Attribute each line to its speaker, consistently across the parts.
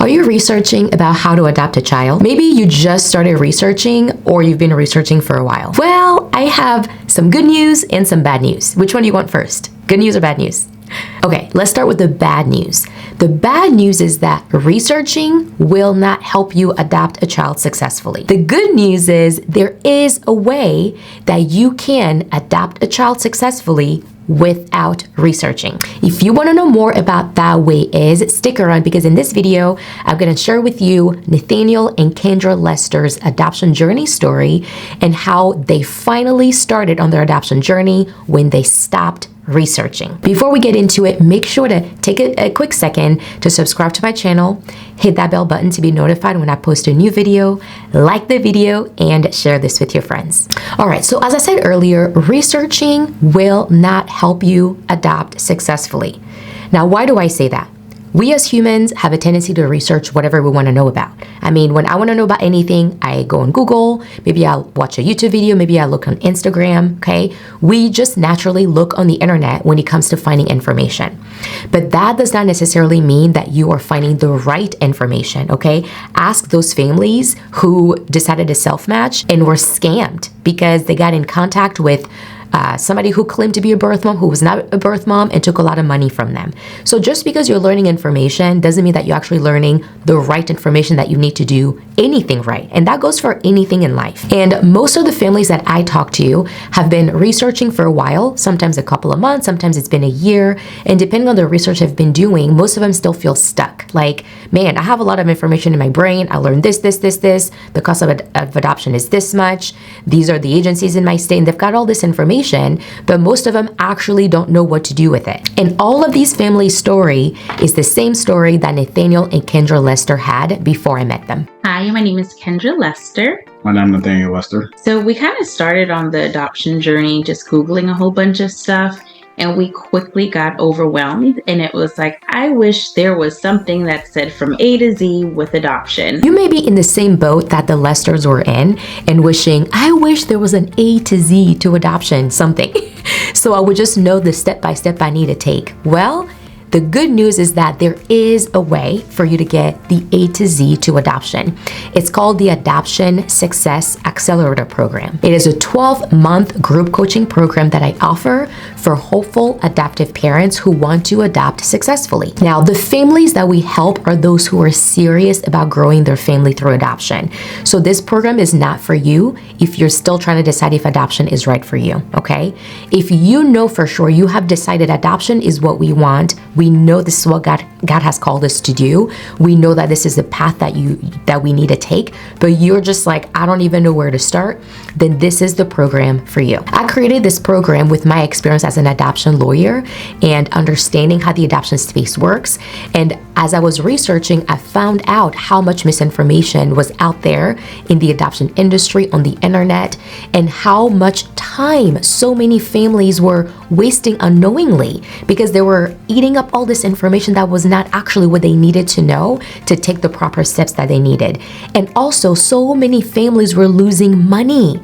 Speaker 1: Are you researching about how to adopt a child? Maybe you just started researching or you've been researching for a while. Well, I have some good news and some bad news. Which one do you want first? Good news or bad news? Okay, let's start with the bad news. The bad news is that researching will not help you adopt a child successfully. The good news is there is a way that you can adopt a child successfully without researching. If you want to know more about that way stick around, because in this video, I'm going to share with you Nathaniel and Kendra Lester's adoption journey story and how they finally started on their adoption journey when they stopped researching. Before we get into it, make sure to take a quick second to subscribe to my channel, hit that bell button to be notified when I post a new video, like the video, and share this with your friends. All right, so as I said earlier, researching will not help you adopt successfully. Now, why do I say that? We as humans have a tendency to research whatever we want to know about. I mean, when I want to know about anything, I go on Google, maybe I'll watch a YouTube video, maybe I look on Instagram, okay? We just naturally look on the internet when it comes to finding information. But that does not necessarily mean that you are finding the right information, okay? Ask those families who decided to self-match and were scammed because they got in contact with somebody who claimed to be a birth mom who was not a birth mom and took a lot of money from them. So just because you're learning information doesn't mean that you're actually learning the right information that you need to do anything right. And that goes for anything in life. And most of the families that I talk to have been researching for a while, sometimes a couple of months, sometimes it's been a year. And depending on the research I've been doing, most of them still feel stuck. Like, man, I have a lot of information in my brain. I learned this. The cost of adoption is this much. These are the agencies in my state, and they've got all this information, but most of them actually don't know what to do with it. And all of these families' story is the same story that Nathaniel and Kendra Lester had before I met them.
Speaker 2: Hi, my name is Kendra Lester.
Speaker 3: My name is Nathaniel Lester.
Speaker 2: So we kind of started on the adoption journey, just Googling a whole bunch of stuff, and we quickly got overwhelmed. And it was like, I wish there was something that said from A to Z with adoption.
Speaker 1: You may be in the same boat that the Lesters were in and wishing, I wish there was an A to Z to adoption, something. So I would just know the step-by-step I need to take. Well, the good news is that there is a way for you to get the A to Z to adoption. It's called the Adoption Success Accelerator program. It is a 12-month group coaching program that I offer for hopeful adoptive parents who want to adopt successfully. Now, the families that we help are those who are serious about growing their family through adoption. So this program is not for you if you're still trying to decide if adoption is right for you, okay? If you know for sure you have decided adoption is what we want, we know this is what God has called us to do. We know that this is the path that we need to take, but you're just like, I don't even know where to start, then this is the program for you. I created this program with my experience as an adoption lawyer and understanding how the adoption space works. And as I was researching, I found out how much misinformation was out there in the adoption industry, on the internet, and how much time so many families were wasting unknowingly because they were eating up all this information that was not actually what they needed to know to take the proper steps that they needed. And also, so many families were losing money.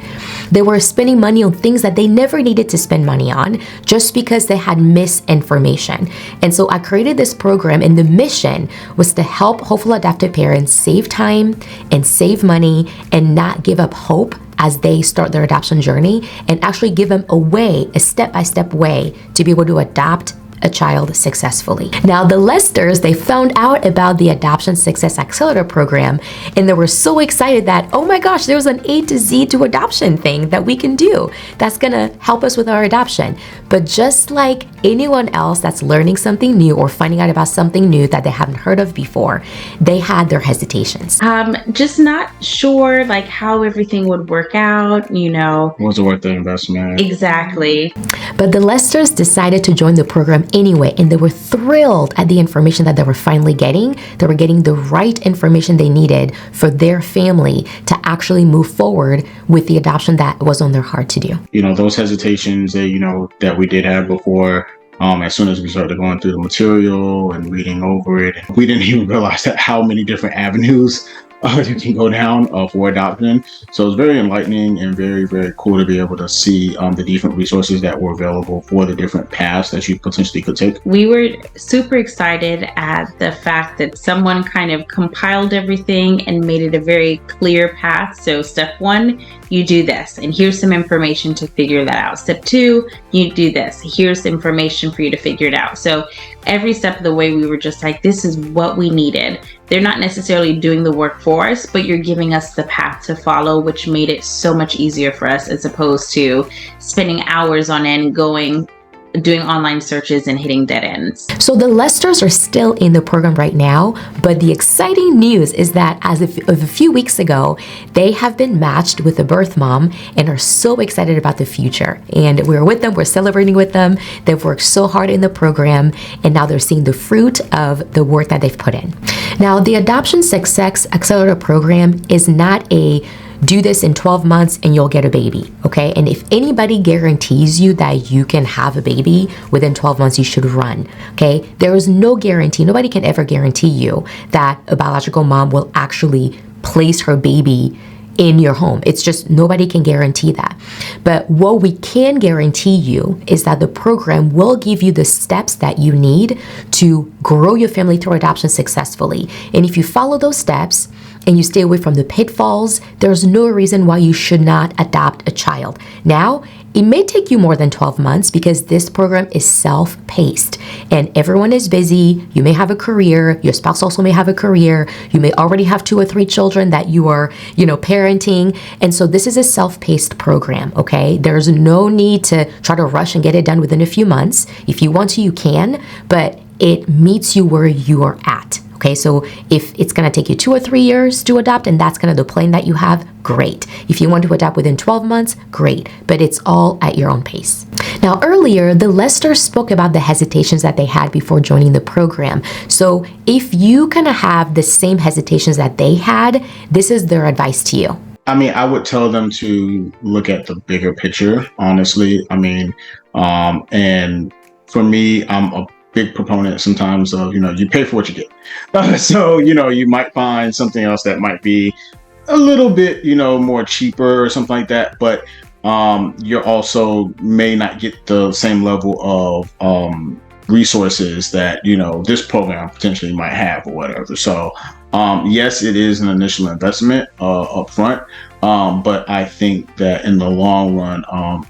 Speaker 1: They were spending money on things that they never needed to spend money on just because they had misinformation. And so I created this program, and the mission was to help hopeful adoptive parents save time and save money and not give up hope as they start their adoption journey, and actually give them a way, a step-by-step way to be able to adopt a child successfully. Now, the Lesters, they found out about the Adoption Success Accelerator program, and they were so excited that, oh my gosh, there's an A to Z to adoption thing that we can do that's gonna help us with our adoption. But just like anyone else that's learning something new or finding out about something new that they haven't heard of before, they had their hesitations.
Speaker 2: Just not sure like how everything would work out, you know.
Speaker 3: Was it worth the investment?
Speaker 2: Exactly.
Speaker 1: But the Lesters decided to join the program anyway, and they were thrilled at the information that they were finally getting. They were getting the right information they needed for their family to actually move forward with the adoption that was on their heart to do.
Speaker 3: You know, those hesitations that we did have before, as soon as we started going through the material and reading over it, we didn't even realize that how many different avenues you can go down for adoption. So it's very enlightening and very, very cool to be able to see the different resources that were available for the different paths that you potentially could take.
Speaker 2: We were super excited at the fact that someone kind of compiled everything and made it a very clear path. So step 1, you do this, and here's some information to figure that out. Step 2, you do this. Here's information for you to figure it out. So every step of the way, we were just like, this is what we needed. They're not necessarily doing the work for us, but you're giving us the path to follow, which made it so much easier for us as opposed to spending hours on end doing online searches and hitting dead ends.
Speaker 1: So the Lesters are still in the program right now, but the exciting news is that as of a few weeks ago, they have been matched with a birth mom and are so excited about the future. And we're with them, we're celebrating with them. They've worked so hard in the program, and now they're seeing the fruit of the work that they've put in. Now, the Adoption Success Accelerator program is not a do this in 12 months and you'll get a baby, okay? And if anybody guarantees you that you can have a baby within 12 months, you should run, okay? There is no guarantee. Nobody can ever guarantee you that a biological mom will actually place her baby in your home. It's just nobody can guarantee that. But what we can guarantee you is that the program will give you the steps that you need to grow your family through adoption successfully. And if you follow those steps and you stay away from the pitfalls, there's no reason why you should not adopt a child. Now, it may take you more than 12 months because this program is self-paced and everyone is busy. You may have a career. Your spouse also may have a career. You may already have 2 or 3 children that you are, parenting. And so this is a self-paced program, okay? There's no need to try to rush and get it done within a few months. If you want to, you can, but it meets you where you are at. Okay, so if it's going to take you 2 or 3 years to adopt and that's kind of the plan that you have, great. If you want to adopt within 12 months, great. But it's all at your own pace. Now, earlier, the Lesters spoke about the hesitations that they had before joining the program. So if you kind of have the same hesitations that they had, this is their advice to you.
Speaker 3: I mean, I would tell them to look at the bigger picture, honestly. And for me, I'm a big proponent sometimes of, you pay for what you get. So, you might find something else that might be a little bit, more cheaper or something like that. But you also may not get the same level of resources that, this program potentially might have or whatever. So, yes, it is an initial investment up front. But I think that in the long run,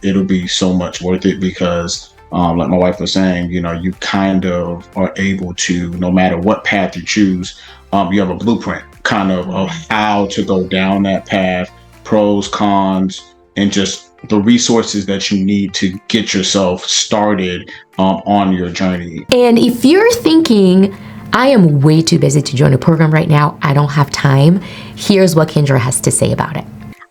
Speaker 3: it'll be so much worth it because like my wife was saying, you kind of are able to, no matter what path you choose, you have a blueprint kind of how to go down that path, pros, cons, and just the resources that you need to get yourself started on your journey.
Speaker 1: And if you're thinking, I am way too busy to join a program right now, I don't have time, here's what Kendra has to say about it.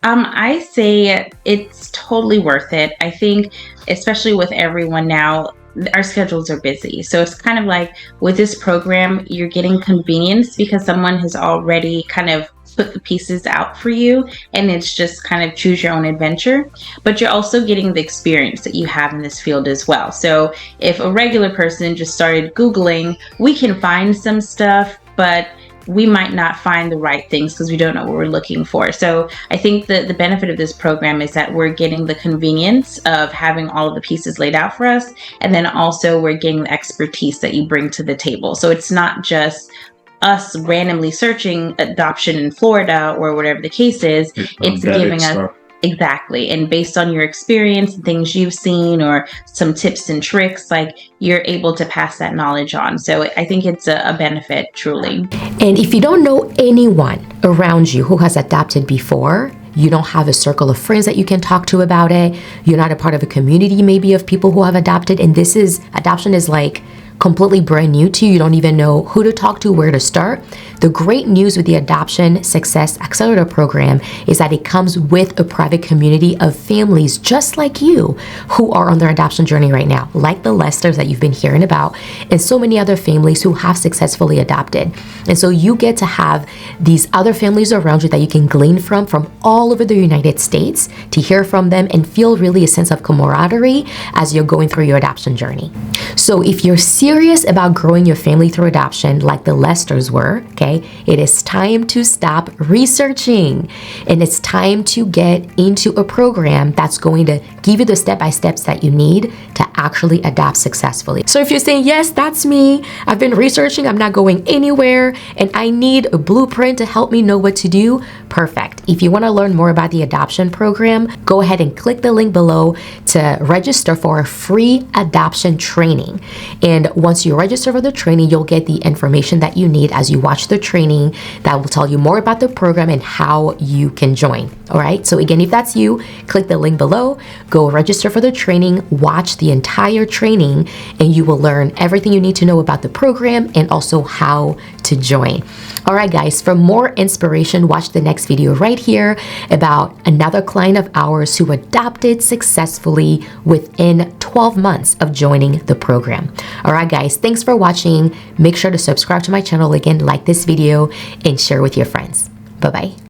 Speaker 2: I say it's totally worth it. I think, especially with everyone now, our schedules are busy. So it's kind of like with this program, you're getting convenience because someone has already kind of put the pieces out for you and it's just kind of choose your own adventure. But you're also getting the experience that you have in this field as well. So if a regular person just started Googling, we can find some stuff, but we might not find the right things because we don't know what we're looking for. So I think that the benefit of this program is that we're getting the convenience of having all of the pieces laid out for us. And then also we're getting the expertise that you bring to the table. So it's not just us randomly searching adoption in Florida or whatever the case is. It's giving us exactly. And based on your experience and things you've seen or some tips and tricks, like you're able to pass that knowledge on. So I think it's a benefit, truly.
Speaker 1: And if you don't know anyone around you who has adopted before, you don't have a circle of friends that you can talk to about it, you're not a part of a community maybe of people who have adopted, and adoption is like completely brand new to you, you don't even know who to talk to, where to start. The great news with the Adoption Success Accelerator program is that it comes with a private community of families just like you who are on their adoption journey right now, like the Lesters that you've been hearing about, and so many other families who have successfully adopted. And so you get to have these other families around you that you can glean from all over the United States to hear from them and feel really a sense of camaraderie as you're going through your adoption journey. So if you're serious serious about growing your family through adoption like the Lesters were, okay, it is time to stop researching. And it's time to get into a program that's going to give you the step-by-steps that you need to actually adopt successfully. So if you're saying, yes, that's me, I've been researching, I'm not going anywhere, and I need a blueprint to help me know what to do, perfect. If you want to learn more about the adoption program, go ahead and click the link below to register for a free adoption training. And once you register for the training, you'll get the information that you need as you watch the training that will tell you more about the program and how you can join. All right. So again, if that's you, click the link below, go register for the training, watch the entire training, and you will learn everything you need to know about the program and also how to join. All right, guys, for more inspiration, watch the next video right here about another client of ours who adopted successfully within 12 months of joining the program. All right, guys, thanks for watching. Make sure to subscribe to my channel again, like this video, and share with your friends. Bye-bye.